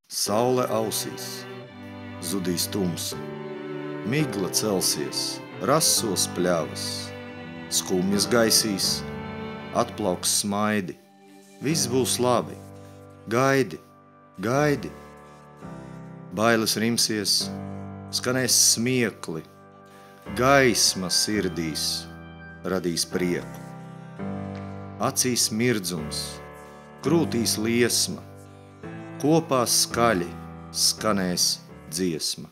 Saule ausīs, zudīs tumsa, migla celsies, rasos pļavas, skumjas gaisīs, atplauks smaidi, viss būs labi, gaidi, gaidi. Bailes rimsies, skanēs smiekli, gaisma sirdīs radīs prieku. Acīs mirdzums, krūtīs liesma, kopā skaļi skanēs dziesma.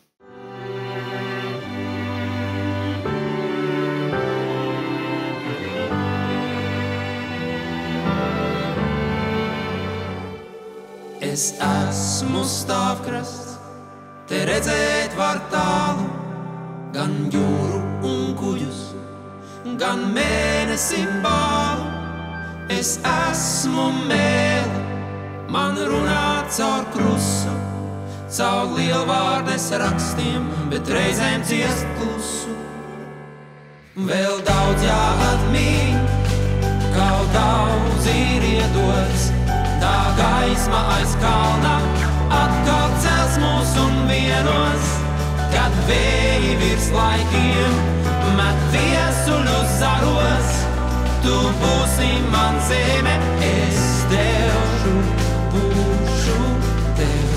Es esmu stāvkrasts, te redzēt var tālu, gan jūru un kuģus, gan mēnesim bālu. Es esmu mēle, man runā caur krusu, caur lielvārdes rakstiem, bet reizēm ciest klusu. Vēl daudz jāatmīn, kaut daudz ir iedots, tā gaisma aiz kalna atkal cels mūs un vienos, kad vēji virs laikiem met viesuļus zaros. Tu būsi man zeme, es tev būšu tev.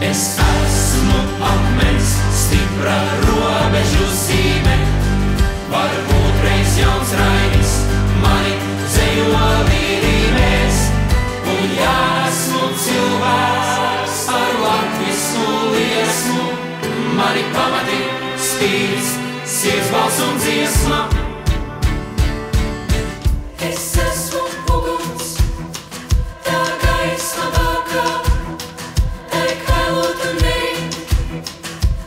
Es esmu akmens, stipra robežu zīme, varbūt reiz jauns rainis mani dzejolī rīmēs. Un ja esmu cilvēks ar latvisku liesmu, mani pamati spīdis, sirds balss un dziesma. Es esmu uguns, tā gaisma vākā, tai kvēlot un dēļ,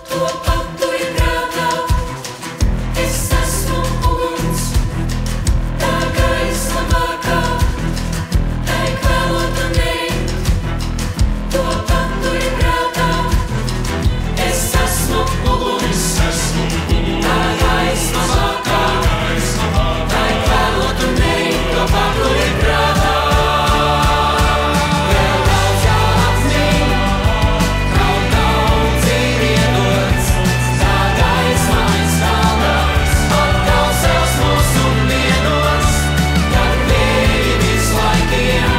to paturi prātā. Es esmu uguns, tā gaisma vākā, tai kvēlot un dēļ, to paturi prātā. Es esmu uguns, tā gaisma vākā, tai kvēlot un dēļ, to paturi prātā. Vēl daudz jāatzīm, kaut daudz ir iedots, tā gaisma aiz kalna atkal cels mūs un vienos, kad vēji virs laikiem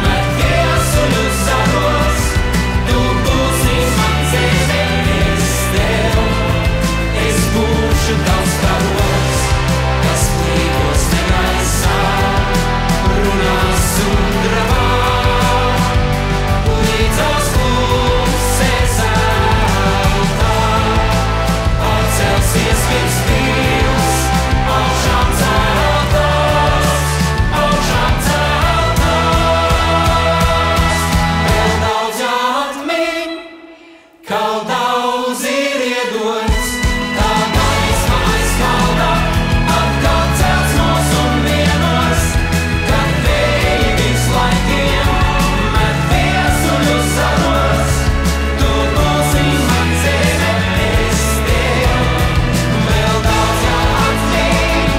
met viesuļus zaros. Tu būsi man zeme, es tev, es būšu tavs karoks, kas plīkos te gaisā, runās un dravā, līdzās klusē zeltā, atcelsies virs pils, augšām celtās, augšām celtās. Vēl daudz jāatmīn, kaut daudz ir iedots, tā gaisma aiz kalna atkal cels mūs un vienos, kad vēji virs laikiem met viesuļus zaros. Tu būsi man zeme, es tev, vēl daudz jāatmīn,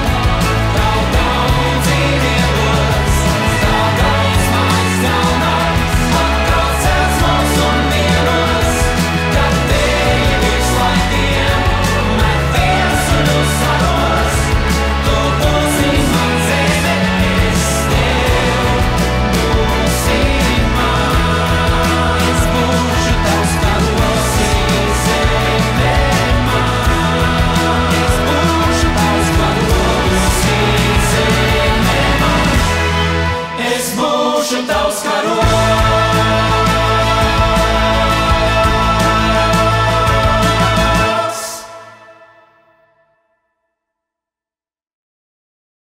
kaut daudz ir iedots, tā gaisma aiz kalna atkal cels mūs un vienos, kad vēji virs laikiem met viesuļus zaros. Tu būsi man zeme, es tev, būsi man, es būšu tavs karoks, zeme man, es būšu tavs karoks, zeme man, es būšu tavs